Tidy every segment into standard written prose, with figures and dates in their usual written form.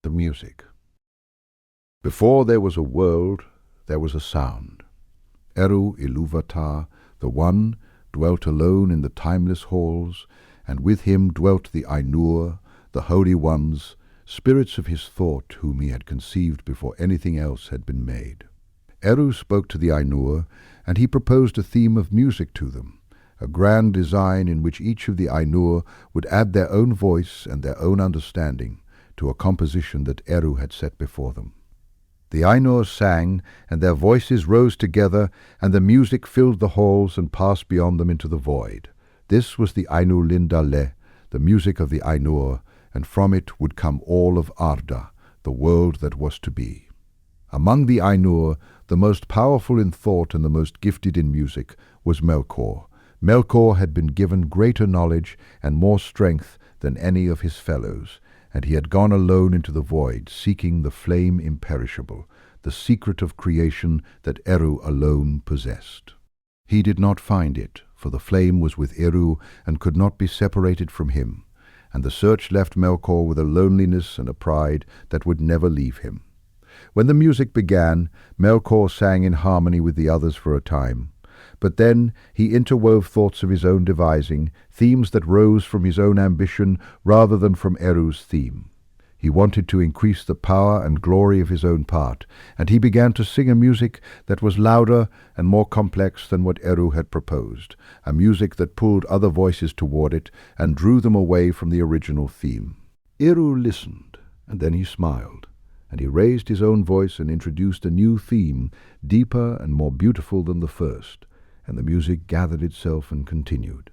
The music. Before there was a world, there was a sound. Eru Ilúvatar, the One, dwelt alone in the timeless halls, and with him dwelt the Ainur, the Holy Ones, spirits of his thought whom he had conceived before anything else had been made. Eru spoke to the Ainur, and he proposed a theme of music to them, a grand design in which each of the Ainur would add their own voice and their own understanding to a composition that Eru had set before them. The Ainur sang, and their voices rose together, and the music filled the halls and passed beyond them into the void. This was the Ainur Lindale, the music of the Ainur, and from it would come all of Arda, the world that was to be. Among the Ainur, the most powerful in thought and the most gifted in music was Melkor. Melkor had been given greater knowledge and more strength than any of his fellows, and he had gone alone into the void, seeking the flame imperishable, the secret of creation that Eru alone possessed. He did not find it, for the flame was with Eru and could not be separated from him, and the search left Melkor with a loneliness and a pride that would never leave him. When the music began, Melkor sang in harmony with the others for a time, but then he interwove thoughts of his own devising, themes that rose from his own ambition rather than from Eru's theme. He wanted to increase the power and glory of his own part, and he began to sing a music that was louder and more complex than what Eru had proposed, a music that pulled other voices toward it and drew them away from the original theme. Eru listened, and then he smiled, and he raised his own voice and introduced a new theme, deeper and more beautiful than the first, and the music gathered itself and continued.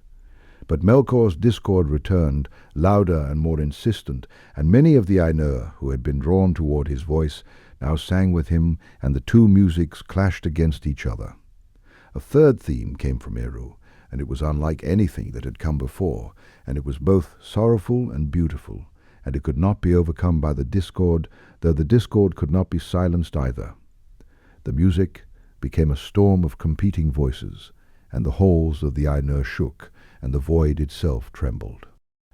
But Melkor's discord returned, louder and more insistent, and many of the Ainur, who had been drawn toward his voice, now sang with him, and the two musics clashed against each other. A third theme came from Eru, and it was unlike anything that had come before, and it was both sorrowful and beautiful, and it could not be overcome by the discord, though the discord could not be silenced either. The music became a storm of competing voices, and the halls of the Ainur shook, and the void itself trembled.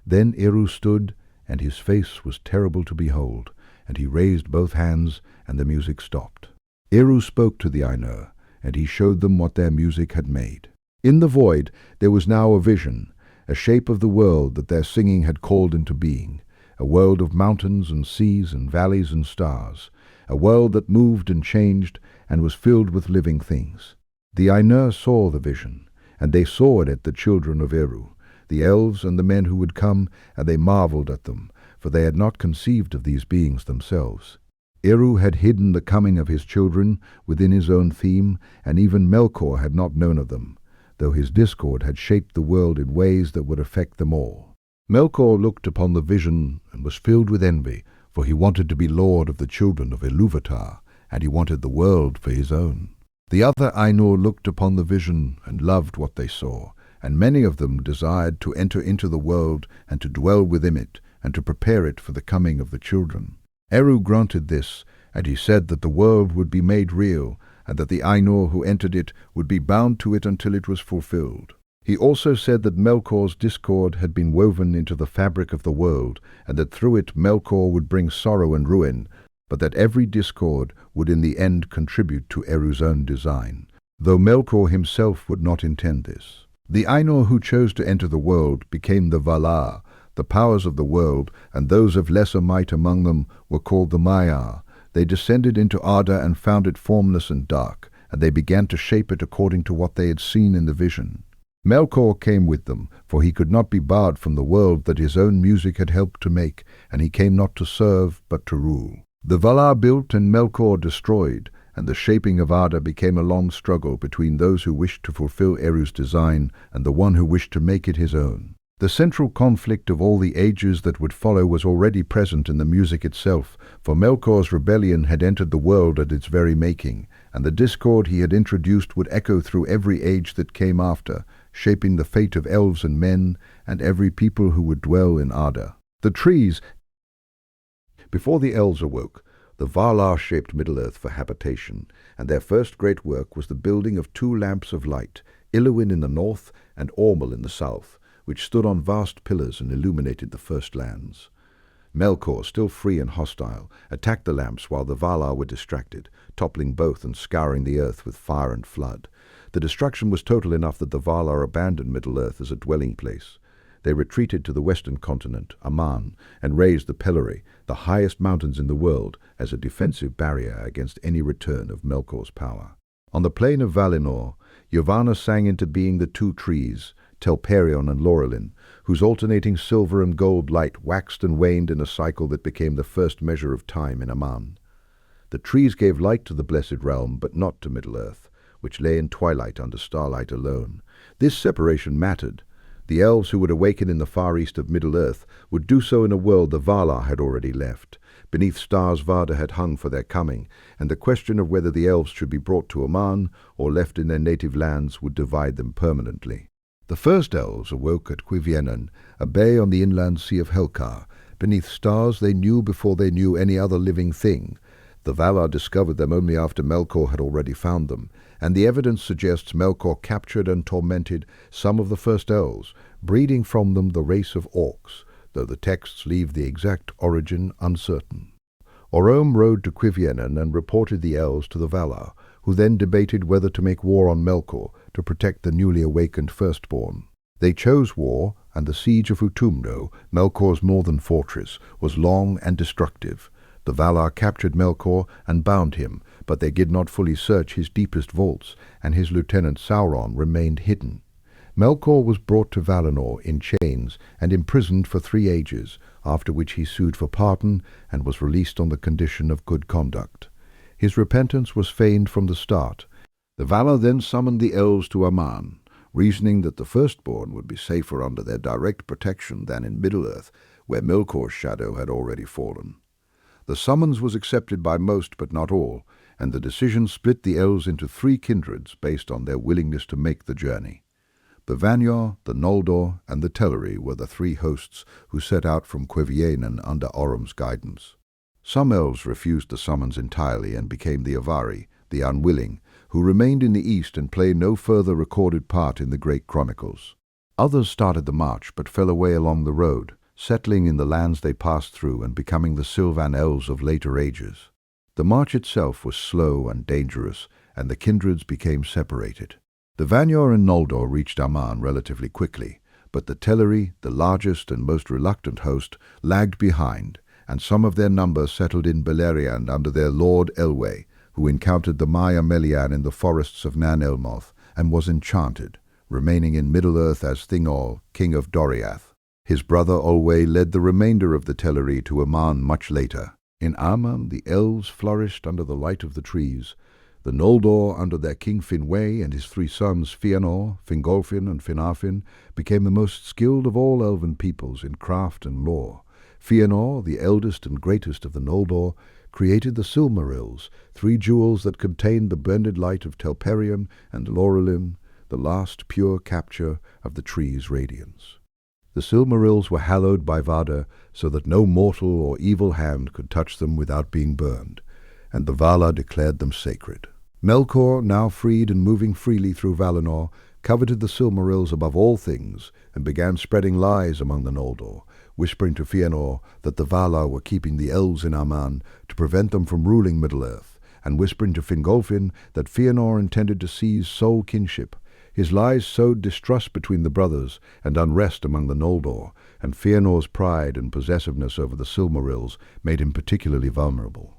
Then Eru stood, and his face was terrible to behold, and he raised both hands, and the music stopped. Eru spoke to the Ainur, and he showed them what their music had made. In the void there was now a vision, a shape of the world that their singing had called into being, a world of mountains and seas and valleys and stars, a world that moved and changed and was filled with living things. The Ainur saw the vision, and they saw in it the children of Eru, the elves and the men who would come, and they marveled at them, for they had not conceived of these beings themselves. Eru had hidden the coming of his children within his own theme, and even Melkor had not known of them, though his discord had shaped the world in ways that would affect them all. Melkor looked upon the vision and was filled with envy, for he wanted to be lord of the children of Ilúvatar, and he wanted the world for his own. The other Ainur looked upon the vision and loved what they saw, and many of them desired to enter into the world and to dwell within it, and to prepare it for the coming of the children. Eru granted this, and he said that the world would be made real, and that the Ainur who entered it would be bound to it until it was fulfilled. He also said that Melkor's discord had been woven into the fabric of the world, and that through it Melkor would bring sorrow and ruin, but that every discord would in the end contribute to Eru's own design, though Melkor himself would not intend this. The Ainur who chose to enter the world became the Valar, the powers of the world, and those of lesser might among them were called the Maiar. They descended into Arda and found it formless and dark, and they began to shape it according to what they had seen in the vision. Melkor came with them, for he could not be barred from the world that his own music had helped to make, and he came not to serve, but to rule. The Valar built and Melkor destroyed, and the shaping of Arda became a long struggle between those who wished to fulfill Eru's design and the one who wished to make it his own. The central conflict of all the ages that would follow was already present in the music itself, for Melkor's rebellion had entered the world at its very making, and the discord he had introduced would echo through every age that came after, shaping the fate of elves and men, and every people who would dwell in Arda. The trees. Before the elves awoke, the Valar shaped Middle-earth for habitation, and their first great work was the building of 2 lamps of light, Iluin in the north and Ormel in the south, which stood on vast pillars and illuminated the first lands. Melkor, still free and hostile, attacked the lamps while the Valar were distracted, toppling both and scouring the earth with fire and flood. The destruction was total enough that the Valar abandoned Middle-earth as a dwelling place. They retreated to the western continent, Aman, and raised the Pelori, the highest mountains in the world, as a defensive barrier against any return of Melkor's power. On the plain of Valinor, Yavanna sang into being the two trees, Telperion and Laurelin, whose alternating silver and gold light waxed and waned in a cycle that became the first measure of time in Aman. The trees gave light to the Blessed Realm, but not to Middle-earth, which lay in twilight under starlight alone. This separation mattered. The elves who would awaken in the far east of Middle-earth would do so in a world the Valar had already left. Beneath stars Varda had hung for their coming, and the question of whether the elves should be brought to Aman or left in their native lands would divide them permanently. The first elves awoke at Cuiviénen, a bay on the inland sea of Helcar. Beneath stars they knew before they knew any other living thing. The Valar discovered them only after Melkor had already found them, and the evidence suggests Melkor captured and tormented some of the first elves, breeding from them the race of orcs, though the texts leave the exact origin uncertain. Orome rode to Cuiviénen and reported the elves to the Valar, who then debated whether to make war on Melkor to protect the newly awakened firstborn. They chose war, and the siege of Utumno, Melkor's northern fortress, was long and destructive. The Valar captured Melkor and bound him, but they did not fully search his deepest vaults, and his lieutenant Sauron remained hidden. Melkor was brought to Valinor in chains and imprisoned for 3 ages, after which he sued for pardon and was released on the condition of good conduct. His repentance was feigned from the start. The Valar then summoned the elves to Aman, reasoning that the firstborn would be safer under their direct protection than in Middle-earth, where Melkor's shadow had already fallen. The summons was accepted by most but not all, and the decision split the elves into 3 kindreds based on their willingness to make the journey. The Vanyor, the Noldor, and the Teleri were the 3 hosts who set out from Cuiviénen under Orome's guidance. Some elves refused the summons entirely and became the Avari, the unwilling, who remained in the east and played no further recorded part in the great chronicles. Others started the march but fell away along the road, settling in the lands they passed through and becoming the Sylvan elves of later ages. The march itself was slow and dangerous, and the kindreds became separated. The Vanyor and Noldor reached Aman relatively quickly, but the Teleri, the largest and most reluctant host, lagged behind, and some of their number settled in Beleriand under their lord Elwë, who encountered the Maya Melian in the forests of Nan Elmoth and was enchanted, remaining in Middle-earth as Thingol, king of Doriath. His brother Olwë led the remainder of the Teleri to Aman much later. In Aman the elves flourished under the light of the trees. The Noldor, under their king Finwë and his 3 sons Fëanor, Fingolfin and Finarfin, became the most skilled of all elven peoples in craft and lore. Fëanor, the eldest and greatest of the Noldor, created the Silmarils, 3 jewels that contained the blended light of Telperion and Laurelin, the last pure capture of the tree's radiance. The Silmarils were hallowed by Varda so that no mortal or evil hand could touch them without being burned, and the Valar declared them sacred. Melkor, now freed and moving freely through Valinor, coveted the Silmarils above all things and began spreading lies among the Noldor, whispering to Fëanor that the Valar were keeping the elves in Aman to prevent them from ruling Middle-earth, and whispering to Fingolfin that Fëanor intended to seize sole kinship. His lies sowed distrust between the brothers and unrest among the Noldor, and Fëanor's pride and possessiveness over the Silmarils made him particularly vulnerable.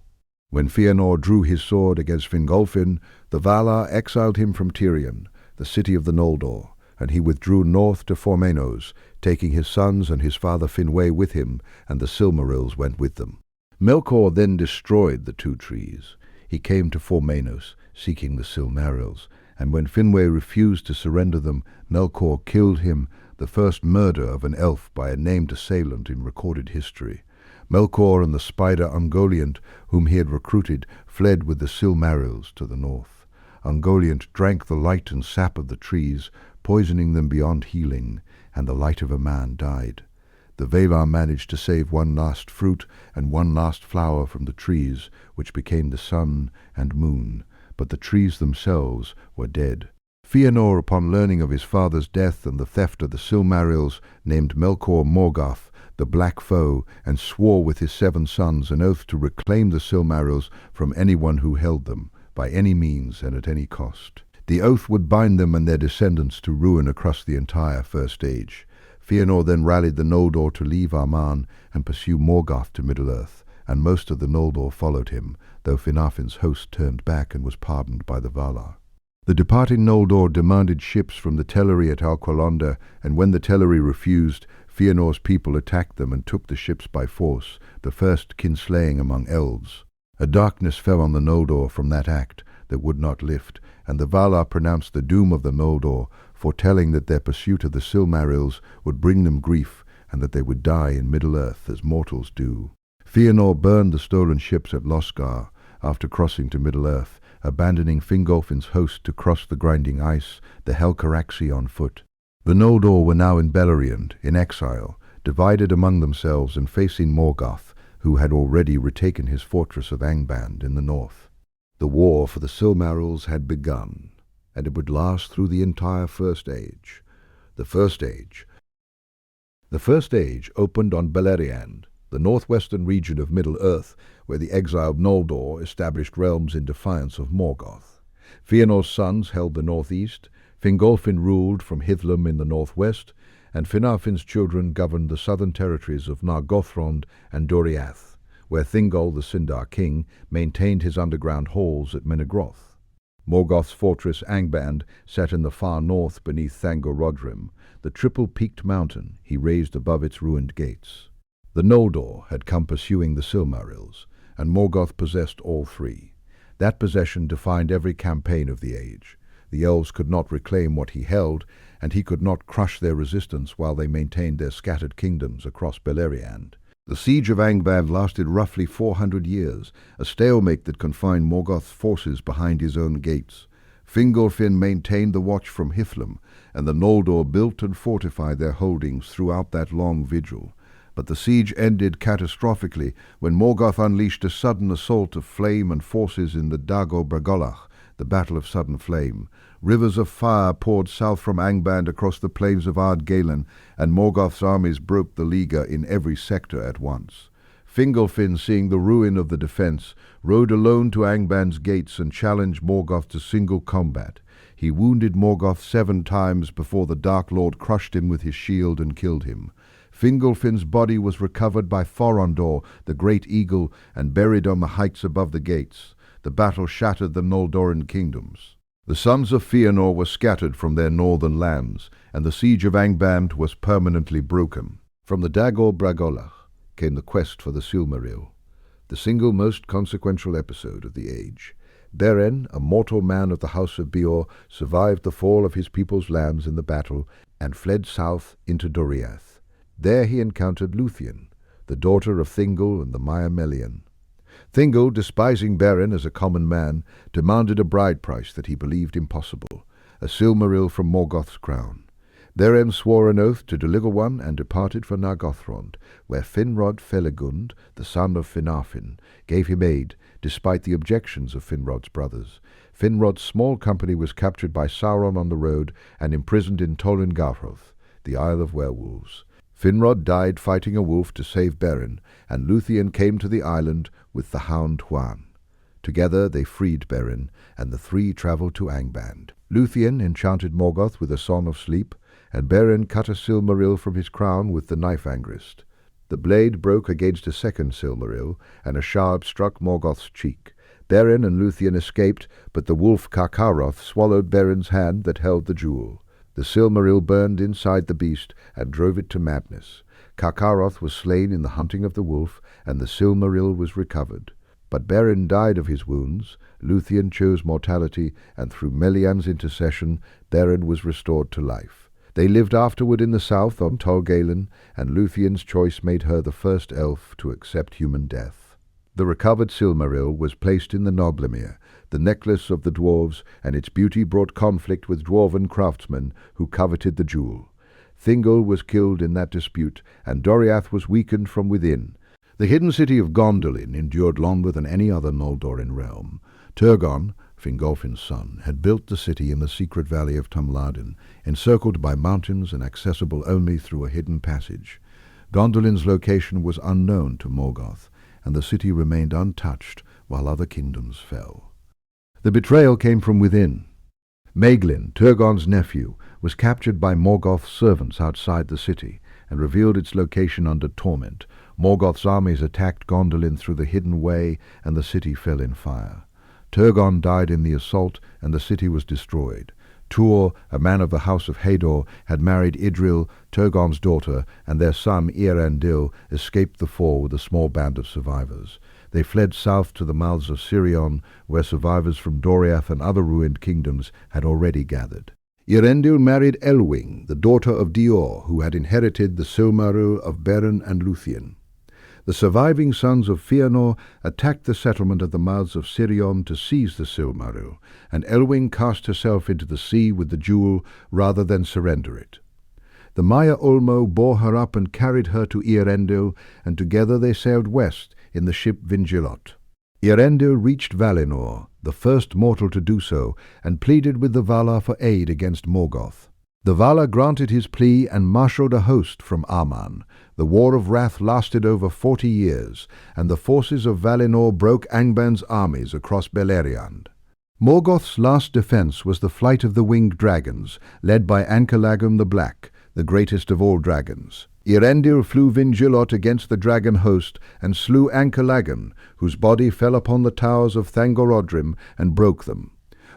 When Fëanor drew his sword against Fingolfin, the Valar exiled him from Tirion, the city of the Noldor, and he withdrew north to Formenos, taking his sons and his father Finwë with him, and the Silmarils went with them. Melkor then destroyed the 2 trees. He came to Formenos, seeking the Silmarils, and when Finwë refused to surrender them, Melkor killed him, the first murder of an elf by a named assailant in recorded history. Melkor and the spider Ungoliant, whom he had recruited, fled with the Silmarils to the north. Ungoliant drank the light and sap of the trees, poisoning them beyond healing, and the light of a man died. The Valar managed to save 1 last fruit and 1 last flower from the trees, which became the sun and moon, but the trees themselves were dead. Fëanor, upon learning of his father's death and the theft of the Silmarils, named Melkor Morgoth, the black foe, and swore with his 7 sons an oath to reclaim the Silmarils from anyone who held them, by any means and at any cost. The oath would bind them and their descendants to ruin across the entire First Age. Fëanor then rallied the Noldor to leave Arman and pursue Morgoth to Middle-earth, and most of the Noldor followed him, though Finarfin's host turned back and was pardoned by the Valar. The departing Noldor demanded ships from the Teleri at Alqualonda, and when the Teleri refused, Fëanor's people attacked them and took the ships by force, the first kinslaying among elves. A darkness fell on the Noldor from that act that would not lift, and the Valar pronounced the doom of the Noldor, foretelling that their pursuit of the Silmarils would bring them grief, and that they would die in Middle-earth as mortals do. Fëanor burned the stolen ships at Losgар after crossing to Middle-earth, abandoning Fingolfin's host to cross the grinding ice, the Helcaraxi on foot. The Noldor were now in Beleriand, in exile, divided among themselves and facing Morgoth, who had already retaken his fortress of Angband in the north. The war for the Silmarils had begun, and it would last through the entire First Age. The First Age opened on Beleriand, the northwestern region of Middle-earth, where the exiled Noldor established realms in defiance of Morgoth. Fëanor's sons held the northeast, Fingolfin ruled from Hithlum in the northwest, and Finarfin's children governed the southern territories of Nargothrond and Doriath, where Thingol the Sindar king maintained his underground halls at Menegroth. Morgoth's fortress Angband sat in the far north beneath Thangorodrim, the triple-peaked mountain he raised above its ruined gates. The Noldor had come pursuing the Silmarils, and Morgoth possessed all 3. That possession defined every campaign of the age. The elves could not reclaim what he held, and he could not crush their resistance while they maintained their scattered kingdoms across Beleriand. The siege of Angband lasted roughly 400 years, a stalemate that confined Morgoth's forces behind his own gates. Fingolfin maintained the watch from Hithlum, and the Noldor built and fortified their holdings throughout that long vigil. But the siege ended catastrophically when Morgoth unleashed a sudden assault of flame and forces in the Dagor Bragolach, the Battle of Sudden Flame. Rivers of fire poured south from Angband across the plains of Ardgalen, and Morgoth's armies broke the Liga in every sector at once. Fingolfin, seeing the ruin of the defence, rode alone to Angband's gates and challenged Morgoth to single combat. He wounded Morgoth 7 times before the Dark Lord crushed him with his shield and killed him. Fingolfin's body was recovered by Thorondor, the great eagle, and buried on the heights above the gates. The battle shattered the Noldoran kingdoms. The sons of Fëanor were scattered from their northern lands, and the siege of Angband was permanently broken. From the Dagor Bragolach came the quest for the Silmaril, the single most consequential episode of the age. Beren, a mortal man of the House of Beor, survived the fall of his people's lands in the battle and fled south into Doriath. There he encountered Luthien, the daughter of Thingol and the Maiamelian. Thingol, despising Beren as a common man, demanded a bride price that he believed impossible, a Silmaril from Morgoth's crown. Beren swore an oath to deliver one and departed for Nargothrond, where Finrod Felagund, the son of Finarfin, gave him aid, despite the objections of Finrod's brothers. Finrod's small company was captured by Sauron on the road and imprisoned in Tolin Garroth, the Isle of Werewolves. Finrod died fighting a wolf to save Beren, and Luthien came to the island with the hound Huan. Together they freed Beren, and the 3 travelled to Angband. Luthien enchanted Morgoth with a song of sleep, and Beren cut a Silmaril from his crown with the knife angrist. The blade broke against a second Silmaril, and a shard struck Morgoth's cheek. Beren and Luthien escaped, but the wolf Karkaroth swallowed Beren's hand that held the jewel. The Silmaril burned inside the beast and drove it to madness. Karkaroth was slain in the hunting of the wolf, and the Silmaril was recovered. But Beren died of his wounds. Luthien chose mortality, and through Melian's intercession, Beren was restored to life. They lived afterward in the south on Tol Galen, and Luthien's choice made her the first elf to accept human death. The recovered Silmaril was placed in the Noblemir, the necklace of the dwarves, and its beauty brought conflict with dwarven craftsmen who coveted the jewel. Thingol was killed in that dispute, and Doriath was weakened from within. The hidden city of Gondolin endured longer than any other Noldorin realm. Turgon, Fingolfin's son, had built the city in the secret valley of Tumladin, encircled by mountains and accessible only through a hidden passage. Gondolin's location was unknown to Morgoth, and the city remained untouched while other kingdoms fell. The betrayal came from within. Maeglin, Turgon's nephew, was captured by Morgoth's servants outside the city and revealed its location under torment. Morgoth's armies attacked Gondolin through the hidden way, and the city fell in fire. Turgon died in the assault, and the city was destroyed. Tuor, a man of the house of Hador, had married Idril, Turgon's daughter, and their son Eärendil escaped the fall with a small band of survivors. They fled south to the mouths of Sirion, where survivors from Doriath and other ruined kingdoms had already gathered. Eärendil married Elwing, the daughter of Dior, who had inherited the Silmaril of Beren and Luthien. The surviving sons of Fëanor attacked the settlement at the mouths of Sirion to seize the Silmaril, and Elwing cast herself into the sea with the jewel rather than surrender it. The Maya Ulmo bore her up and carried her to Eärendil, and together they sailed west in the ship Vingilot. Eärendil reached Valinor, the first mortal to do so, and pleaded with the Valar for aid against Morgoth. The Valar granted his plea and marshalled a host from Aman. The War of Wrath lasted over 40 years, and the forces of Valinor broke Angban's armies across Beleriand. Morgoth's last defence was the flight of the winged dragons, led by Ankalagum the Black, the greatest of all dragons. Eärendil flew Vingilot against the dragon host and slew Ankalagum, whose body fell upon the towers of Thangorodrim and broke them.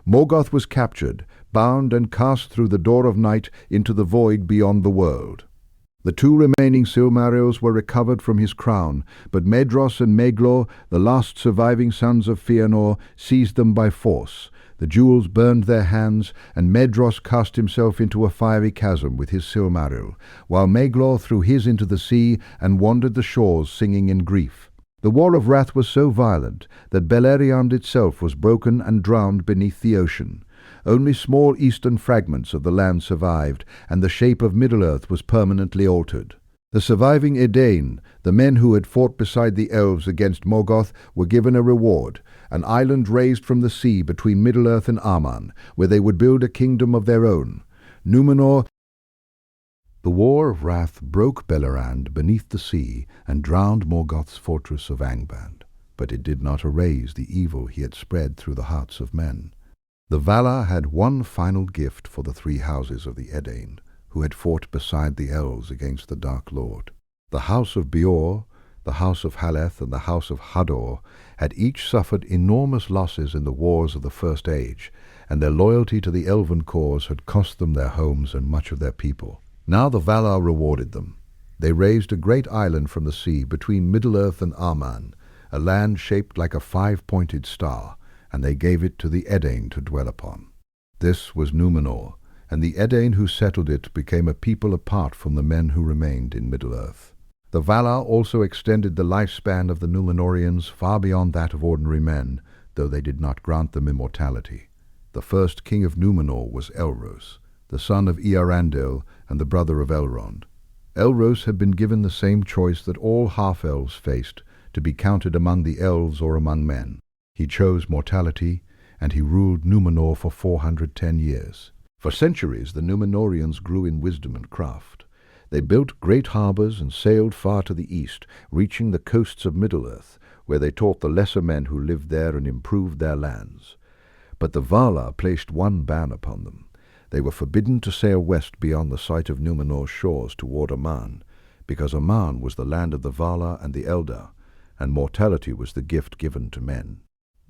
Morgoth was captured, bound and cast through the door of night into the void beyond the world. The two remaining Silmarils were recovered from his crown, but Medros and Maegor, the last surviving sons of Fëanor, seized them by force. The jewels burned their hands, and Medros cast himself into a fiery chasm with his Silmaril, while Maegor threw his into the sea and wandered the shores singing in grief. The War of Wrath was so violent that Beleriand itself was broken and drowned beneath the ocean. Only small eastern fragments of the land survived, and the shape of Middle-earth was permanently altered. The surviving Edain, the men who had fought beside the elves against Morgoth, were given a reward, an island raised from the sea between Middle-earth and Aman, where they would build a kingdom of their own. Númenor. The War of Wrath broke Beleriand beneath the sea and drowned Morgoth's fortress of Angband, but it did not erase the evil he had spread through the hearts of men. The Valar had one final gift for the three houses of the Edain, who had fought beside the elves against the Dark Lord. The house of Beor, the house of Haleth, and the house of Hador had each suffered enormous losses in the wars of the First Age, and their loyalty to the elven cause had cost them their homes and much of their people. Now the Valar rewarded them. They raised a great island from the sea between Middle-earth and Aman, a land shaped like a five-pointed star, and they gave it to the Edain to dwell upon. This was Númenor, and the Edain who settled it became a people apart from the men who remained in Middle-earth. The Valar also extended the lifespan of the Númenorians far beyond that of ordinary men, though they did not grant them immortality. The first king of Númenor was Elros, the son of Eärendil and the brother of Elrond. Elros had been given the same choice that all half-elves faced, to be counted among the elves or among men. He chose mortality, and he ruled Númenor for 410 years. For centuries the Númenorians grew in wisdom and craft. They built great harbours and sailed far to the east, reaching the coasts of Middle-earth, where they taught the lesser men who lived there and improved their lands. But the Valar placed one ban upon them. They were forbidden to sail west beyond the sight of Númenor's shores toward Aman, because Aman was the land of the Valar and the Eldar, and mortality was the gift given to men.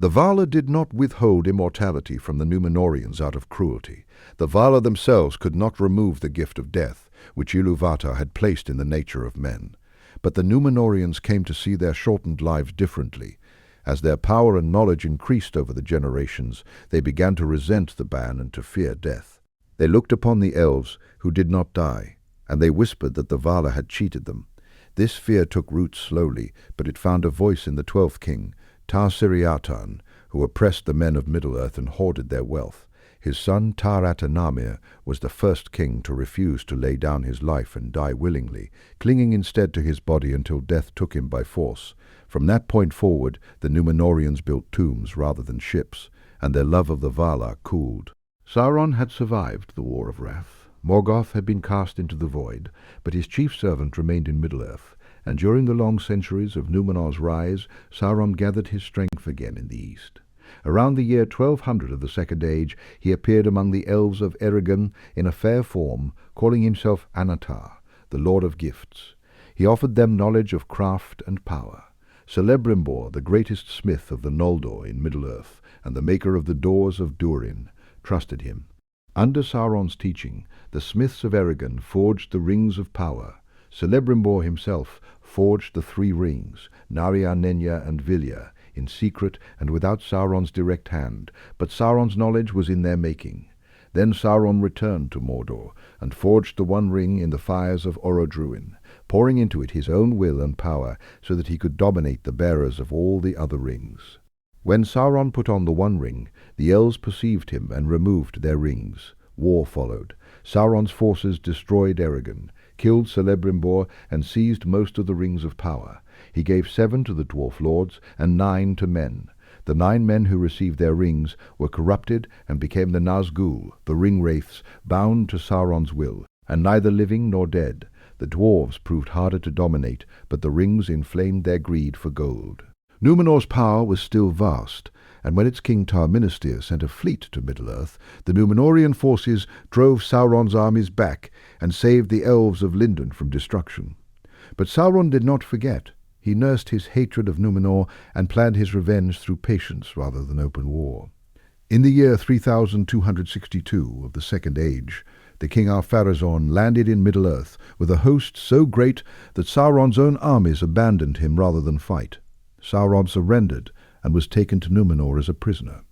The Valar did not withhold immortality from the Númenorians out of cruelty. The Valar themselves could not remove the gift of death, which Ilúvatar had placed in the nature of men. But the Númenorians came to see their shortened lives differently. As their power and knowledge increased over the generations, they began to resent the ban and to fear death. They looked upon the elves, who did not die, and they whispered that the Valar had cheated them. This fear took root slowly, but it found a voice in the 12th king, Tar-Siriatan, who oppressed the men of Middle-earth and hoarded their wealth. His son Tar-Atanamir was the first king to refuse to lay down his life and die willingly, clinging instead to his body until death took him by force. From that point forward, the Númenorians built tombs rather than ships, and their love of the Valar cooled. Sauron had survived the War of Wrath. Morgoth had been cast into the void, but his chief servant remained in Middle-earth, and during the long centuries of Númenor's rise, Sauron gathered his strength again in the east. Around the year 1200 of the Second Age, he appeared among the elves of Eregion in a fair form, calling himself Anatar, the Lord of Gifts. He offered them knowledge of craft and power. Celebrimbor, the greatest smith of the Noldor in Middle-earth, and the maker of the doors of Durin, trusted him. Under Sauron's teaching, the smiths of Eregion forged the rings of power. Celebrimbor himself forged the 3 rings, Narya, Nenya, and Vilya, in secret and without Sauron's direct hand, but Sauron's knowledge was in their making. Then Sauron returned to Mordor, and forged the 1 ring in the fires of Orodruin, pouring into it his own will and power, so that he could dominate the bearers of all the other rings. When Sauron put on the 1 ring, the elves perceived him and removed their rings. War followed. Sauron's forces destroyed Eregion, killed Celebrimbor, and seized most of the rings of power. He gave 7 to the dwarf lords, and 9 to men. The 9 men who received their rings were corrupted and became the Nazgûl, the ring-wraiths, bound to Sauron's will, and neither living nor dead. The dwarves proved harder to dominate, but the rings inflamed their greed for gold. Númenor's power was still vast, and when its king Tar-Minestir sent a fleet to Middle-earth, the Númenorian forces drove Sauron's armies back and saved the elves of Lindon from destruction. But Sauron did not forget. He nursed his hatred of Númenor and planned his revenge through patience rather than open war. In the year 3262 of the Second Age, the king Ar-Pharazôn landed in Middle-earth with a host so great that Sauron's own armies abandoned him rather than fight. Sauron surrendered and was taken to Númenor as a prisoner.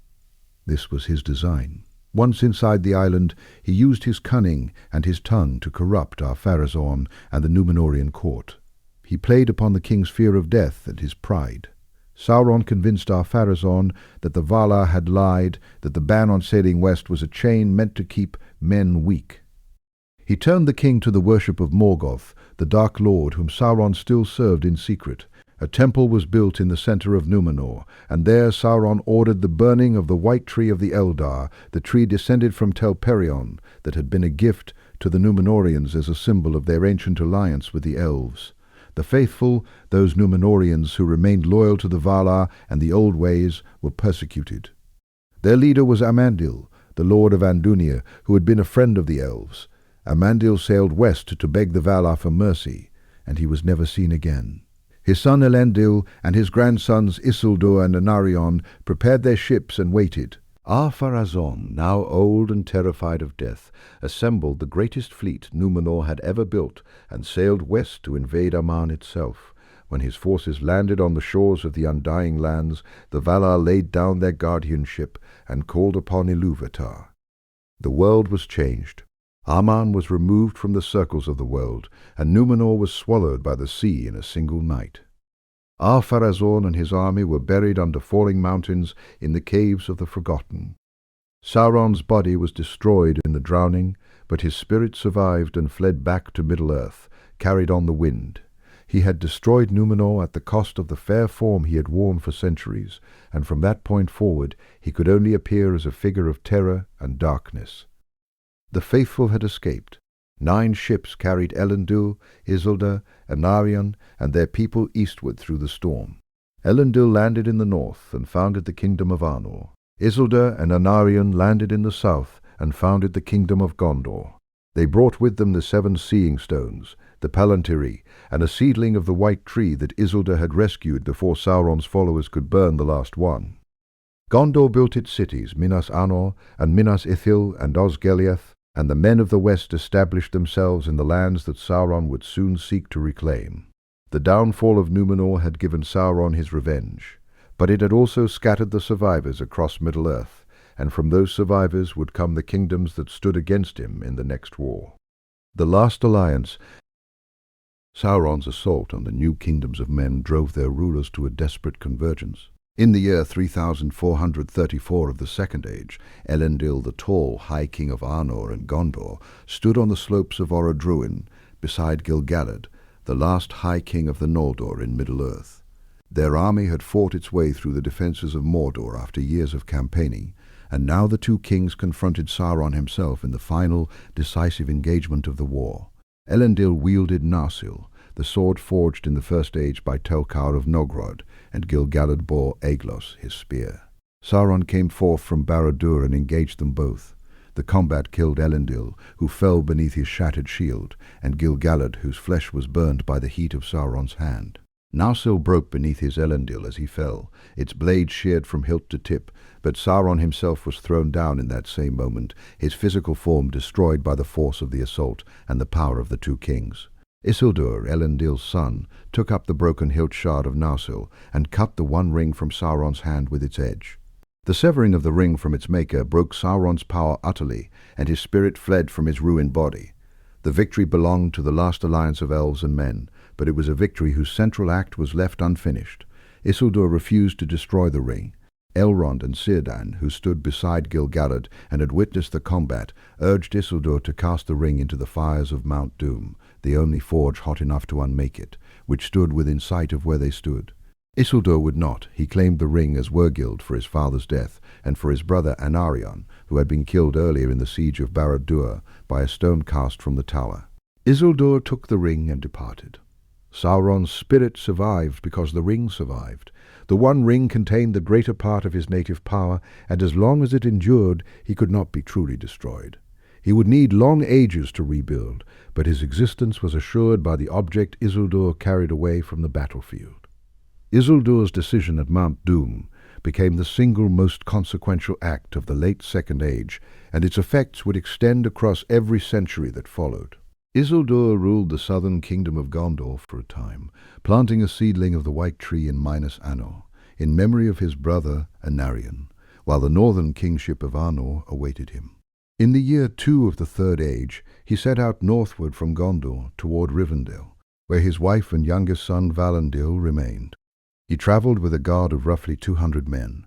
This was his design. Once inside the island, he used his cunning and his tongue to corrupt Ar-Pharazôn and the Númenorian court. He played upon the king's fear of death and his pride. Sauron convinced Ar-Pharazôn that the Valar had lied, that the ban on sailing west was a chain meant to keep men weak. He turned the king to the worship of Morgoth, the Dark Lord whom Sauron still served in secret. A temple was built in the center of Númenor, and there Sauron ordered the burning of the white tree of the Eldar, the tree descended from Telperion, that had been a gift to the Númenorians as a symbol of their ancient alliance with the elves. The faithful, those Númenorians who remained loyal to the Valar and the old ways, were persecuted. Their leader was Amandil, the lord of Andúnir, who had been a friend of the elves. Amandil sailed west to beg the Valar for mercy, and he was never seen again. His son Elendil and his grandsons Isildur and Anarion prepared their ships and waited. Ar-Pharazôn, now old and terrified of death, assembled the greatest fleet Númenor had ever built and sailed west to invade Aman itself. When his forces landed on the shores of the Undying Lands, the Valar laid down their guardianship and called upon Ilúvatar. The world was changed. Aman was removed from the circles of the world, and Númenor was swallowed by the sea in a single night. Ar-Pharazôn and his army were buried under falling mountains in the caves of the Forgotten. Sauron's body was destroyed in the drowning, but his spirit survived and fled back to Middle-earth, carried on the wind. He had destroyed Númenor at the cost of the fair form he had worn for centuries, and from that point forward he could only appear as a figure of terror and darkness. The faithful had escaped. 9 ships carried Elendil, Isildur, Anarion, and their people eastward through the storm. Elendil landed in the north and founded the kingdom of Arnor. Isildur and Anarion landed in the south and founded the kingdom of Gondor. They brought with them the 7 seeing stones, the Palantiri, and a seedling of the white tree that Isildur had rescued before Sauron's followers could burn the last one. Gondor built its cities, Minas Anor and Minas Ithil and Osgiliath, and the men of the west established themselves in the lands that Sauron would soon seek to reclaim. The downfall of Númenor had given Sauron his revenge, but it had also scattered the survivors across Middle-earth, and from those survivors would come the kingdoms that stood against him in the next war. The last alliance, Sauron's assault on the new kingdoms of men, drove their rulers to a desperate convergence. In the year 3434 of the Second Age, Elendil, the tall High King of Arnor and Gondor, stood on the slopes of Orodruin, beside Gil-galad, the last High King of the Noldor in Middle-earth. Their army had fought its way through the defences of Mordor after years of campaigning, and now the two kings confronted Sauron himself in the final, decisive engagement of the war. Elendil wielded Narsil, the sword forged in the First Age by Telkar of Nogrod, and Gil-galad bore Aeglos, his spear. Sauron came forth from Barad-dûr and engaged them both. The combat killed Elendil, who fell beneath his shattered shield, and Gil-galad, whose flesh was burned by the heat of Sauron's hand. Narsil broke beneath his Elendil as he fell, its blade sheared from hilt to tip, but Sauron himself was thrown down in that same moment, his physical form destroyed by the force of the assault and the power of the two kings. Isildur, Elendil's son, took up the broken hilt shard of Narsil and cut the one ring from Sauron's hand with its edge. The severing of the ring from its maker broke Sauron's power utterly, and his spirit fled from his ruined body. The victory belonged to the last alliance of elves and men, but it was a victory whose central act was left unfinished. Isildur refused to destroy the ring. Elrond and Círdan, who stood beside Gil-galad and had witnessed the combat, urged Isildur to cast the ring into the fires of Mount Doom, the only forge hot enough to unmake it, which stood within sight of where they stood. Isildur would not. He claimed the ring as Wergild for his father's death, and for his brother Anarion, who had been killed earlier in the siege of Barad-dûr by a stone cast from the tower. Isildur took the ring and departed. Sauron's spirit survived because the ring survived. The one ring contained the greater part of his native power, and as long as it endured, he could not be truly destroyed. He would need long ages to rebuild, but his existence was assured by the object Isildur carried away from the battlefield. Isildur's decision at Mount Doom became the single most consequential act of the late Second Age, and its effects would extend across every century that followed. Isildur ruled the southern kingdom of Gondor for a time, planting a seedling of the White Tree in Minas Anor, in memory of his brother Anarion, while the northern kingship of Arnor awaited him. In the year 2 of the Third Age, he set out northward from Gondor toward Rivendell, where his wife and youngest son Valandil remained. He travelled with a guard of roughly 200 men,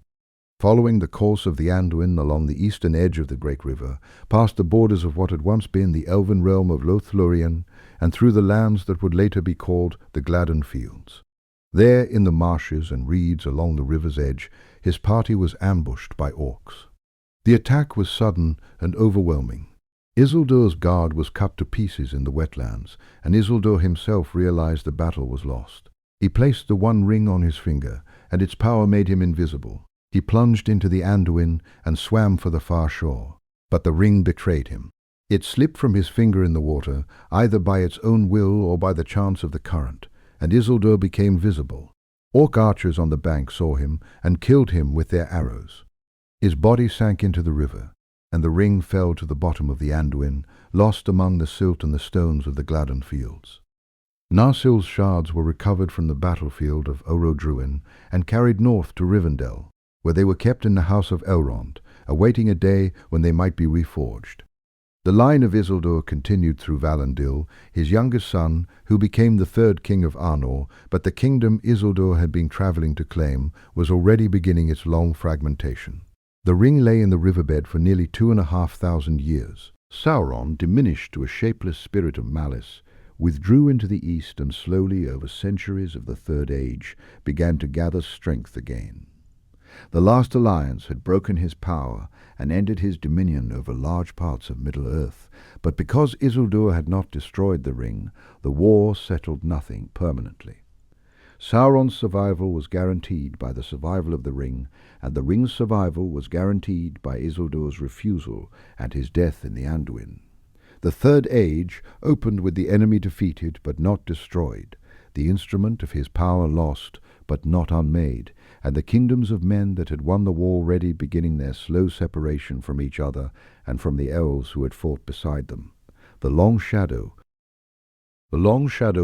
following the course of the Anduin along the eastern edge of the great river, past the borders of what had once been the elven realm of Lothlorien, and through the lands that would later be called the Gladden Fields. There, in the marshes and reeds along the river's edge, his party was ambushed by orcs. The attack was sudden and overwhelming. Isildur's guard was cut to pieces in the wetlands, and Isildur himself realized the battle was lost. He placed the one ring on his finger, and its power made him invisible. He plunged into the Anduin and swam for the far shore, but the ring betrayed him. It slipped from his finger in the water, either by its own will or by the chance of the current, and Isildur became visible. Orc archers on the bank saw him and killed him with their arrows. His body sank into the river, and the ring fell to the bottom of the Anduin, lost among the silt and the stones of the Gladden Fields. Narsil's shards were recovered from the battlefield of Orodruin and carried north to Rivendell, where they were kept in the house of Elrond, awaiting a day when they might be reforged. The line of Isildur continued through Valandil, his youngest son, who became the third king of Arnor, but the kingdom Isildur had been travelling to claim was already beginning its long fragmentation. The ring lay in the riverbed for nearly 2,500 years. Sauron, diminished to a shapeless spirit of malice, withdrew into the east and slowly, over centuries of the Third Age, began to gather strength again. The last alliance had broken his power and ended his dominion over large parts of Middle-earth, but because Isildur had not destroyed the ring, the war settled nothing permanently. Sauron's survival was guaranteed by the survival of the ring, and the ring's survival was guaranteed by Isildur's refusal and his death in the Anduin. The Third Age opened with the enemy defeated but not destroyed, the instrument of his power lost but not unmade, and the kingdoms of men that had won the war already beginning their slow separation from each other and from the elves who had fought beside them. The long shadow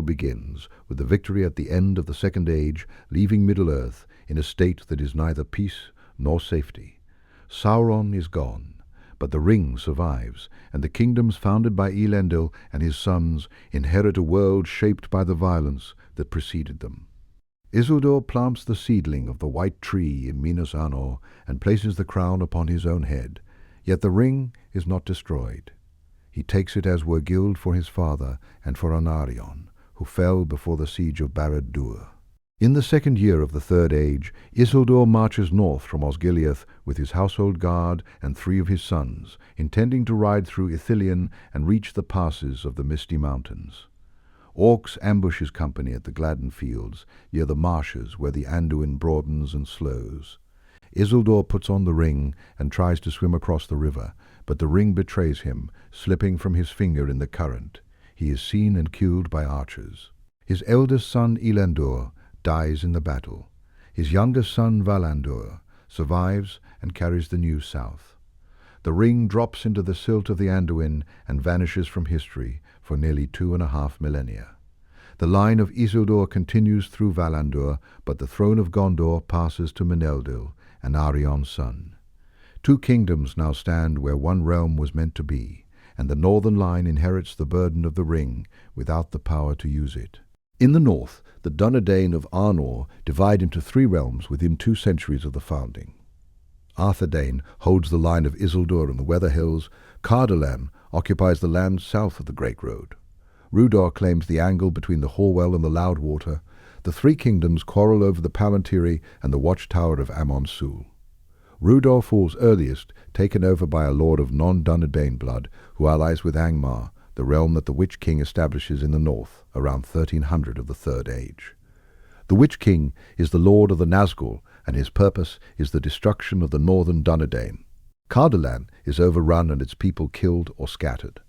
begins with the victory at the end of the Second Age, leaving Middle-earth in a state that is neither peace nor safety. Sauron is gone, but the ring survives, and the kingdoms founded by Elendil and his sons inherit a world shaped by the violence that preceded them. Isildur plants the seedling of the White Tree in Minas Anor and places the crown upon his own head, yet the ring is not destroyed. He takes it as Wergild for his father and for Anarion, who fell before the siege of Barad-dûr. In the second year of the Third Age, Isildur marches north from Osgiliath with his household guard and 3 of his sons, intending to ride through Ithilien and reach the passes of the Misty Mountains. Orcs ambush his company at the Gladden Fields, near the marshes where the Anduin broadens and slows. Isildur puts on the ring and tries to swim across the river, but the ring betrays him, slipping from his finger in the current. He is seen and killed by archers. His eldest son Elendur dies in the battle. His youngest son Valandur survives and carries the news south. The ring drops into the silt of the Anduin and vanishes from history for nearly 2.5 millennia. The line of Isildur continues through Valandur, but the throne of Gondor passes to Meneldil, and Arion's son. 2 kingdoms now stand where one realm was meant to be, and the northern line inherits the burden of the ring without the power to use it. In the north, the Dunedain of Ainur divide into 3 realms within 2 centuries of the founding. Arthedain holds the line of Isildur and the Weather Hills. Cardolan occupies the land south of the Great Road. Rudor claims the angle between the Horwell and the Loudwater. The 3 kingdoms quarrel over the Palantiri and the watchtower of Amon Sul. Rudor falls earliest, taken over by a lord of non-Dunedain blood who allies with Angmar, the realm that the Witch King establishes in the north, around 1300 of the Third Age. The Witch King is the lord of the Nazgul, and his purpose is the destruction of the northern Dunedain. Cardolan is overrun and its people killed or scattered.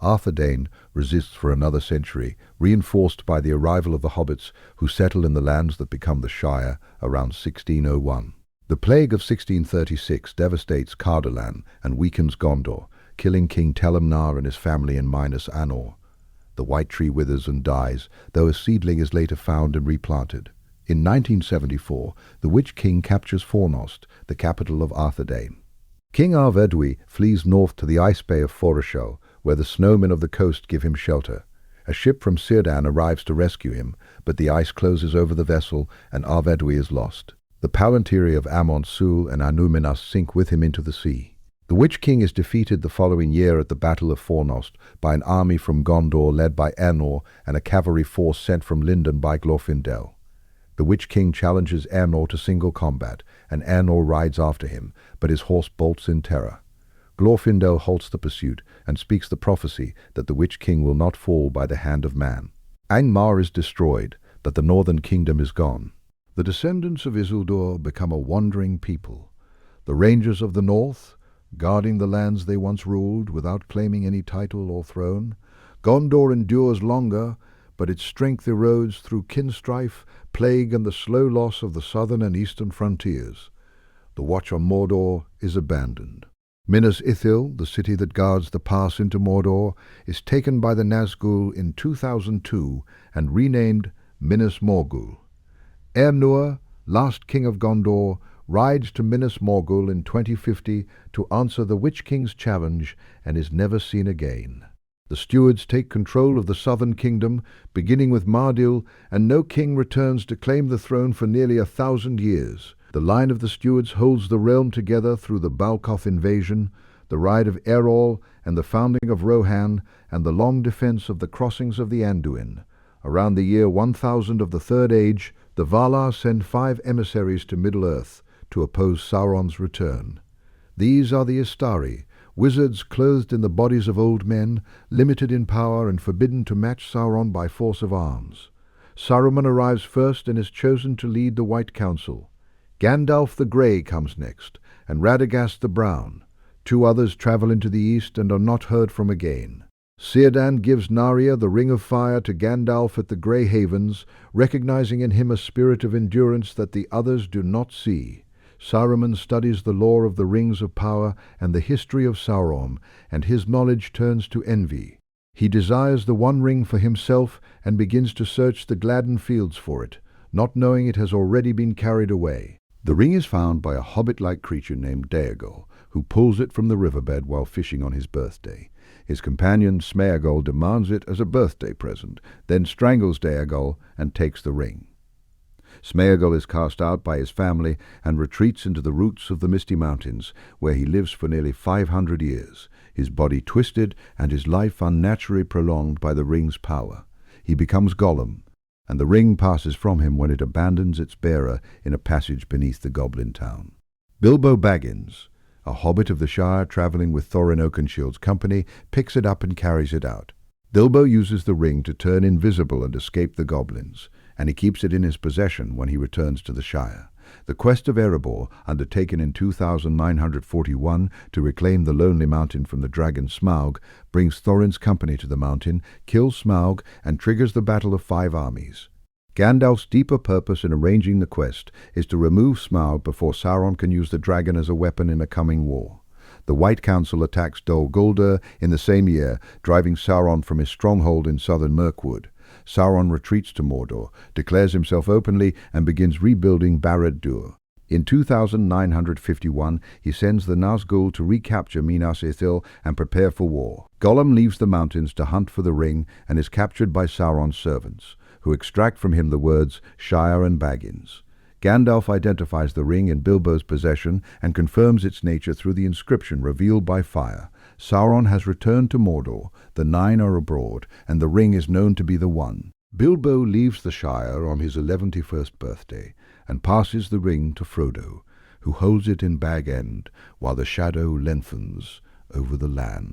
Arthedain resists for another century, reinforced by the arrival of the hobbits who settle in the lands that become the Shire around 1601. The plague of 1636 devastates Cardolan and weakens Gondor, killing King Telemnar and his family in Minas Anor. The white tree withers and dies, though a seedling is later found and replanted. In 1974, the Witch King captures Fornost, the capital of Arthedain. King Arvedui flees north to the ice bay of Foreshel, where the snowmen of the coast give him shelter. A ship from Círdan arrives to rescue him, but the ice closes over the vessel and Arvedui is lost. The Palantiri of Amon Sul and Anúminas sink with him into the sea. The Witch King is defeated the following year at the Battle of Fornost by an army from Gondor led by Ainur and a cavalry force sent from Lindon by Glorfindel. The Witch King challenges Ainur to single combat, and Ainur rides after him, but his horse bolts in terror. Glorfindel halts the pursuit and speaks the prophecy that the Witch King will not fall by the hand of man. Angmar is destroyed, but the northern kingdom is gone. The descendants of Isildur become a wandering people. The rangers of the north, guarding the lands they once ruled without claiming any title or throne. Gondor endures longer, but its strength erodes through kinstrife, plague, and the slow loss of the southern and eastern frontiers. The watch on Mordor is abandoned. Minas Ithil, the city that guards the pass into Mordor, is taken by the Nazgul in 2002 and renamed Minas Morgul. Ainur, last king of Gondor, rides to Minas Morgul in 2050 to answer the Witch King's challenge and is never seen again. The stewards take control of the southern kingdom, beginning with Mardil, and no king returns to claim the throne for nearly 1,000 years. The line of the stewards holds the realm together through the Balcoth invasion, the ride of Errol and the founding of Rohan, and the long defense of the crossings of the Anduin. Around the year 1000 of the Third Age, the Valar send 5 emissaries to Middle-earth to oppose Sauron's return. These are the Istari, wizards clothed in the bodies of old men, limited in power and forbidden to match Sauron by force of arms. Saruman arrives first and is chosen to lead the White Council. Gandalf the Grey comes next, and Radagast the Brown. 2 others travel into the east and are not heard from again. Círdan gives Narya the Ring of Fire to Gandalf at the Grey Havens, recognizing in him a spirit of endurance that the others do not see. Saruman studies the lore of the Rings of Power and the history of Sauron, and his knowledge turns to envy. He desires the One Ring for himself and begins to search the Gladden Fields for it, not knowing it has already been carried away. The ring is found by a hobbit-like creature named Daegol, who pulls it from the riverbed while fishing on his birthday. His companion Smeagol demands it as a birthday present, then strangles Daegol and takes the ring. Smeagol is cast out by his family and retreats into the roots of the Misty Mountains, where he lives for nearly 500 years, his body twisted and his life unnaturally prolonged by the ring's power. He becomes Gollum, and the ring passes from him when it abandons its bearer in a passage beneath the goblin town. Bilbo Baggins, a hobbit of the Shire travelling with Thorin Oakenshield's company, picks it up and carries it out. Bilbo uses the ring to turn invisible and escape the goblins, and he keeps it in his possession when he returns to the Shire. The quest of Erebor, undertaken in 2941 to reclaim the Lonely Mountain from the dragon Smaug, brings Thorin's company to the mountain, kills Smaug, and triggers the Battle of Five Armies. Gandalf's deeper purpose in arranging the quest is to remove Smaug before Sauron can use the dragon as a weapon in a coming war. The White Council attacks Dol Guldur in the same year, driving Sauron from his stronghold in southern Mirkwood. Sauron retreats to Mordor, declares himself openly, and begins rebuilding Barad-dûr. In 2951, he sends the Nazgul to recapture Minas Ithil and prepare for war. Gollum leaves the mountains to hunt for the ring and is captured by Sauron's servants, who extract from him the words Shire and Baggins. Gandalf identifies the ring in Bilbo's possession and confirms its nature through the inscription revealed by fire. Sauron has returned to Mordor, the Nine are abroad, and the ring is known to be the One. Bilbo leaves the Shire on his 111st birthday and passes the ring to Frodo, who holds it in Bag End while the shadow lengthens over the land.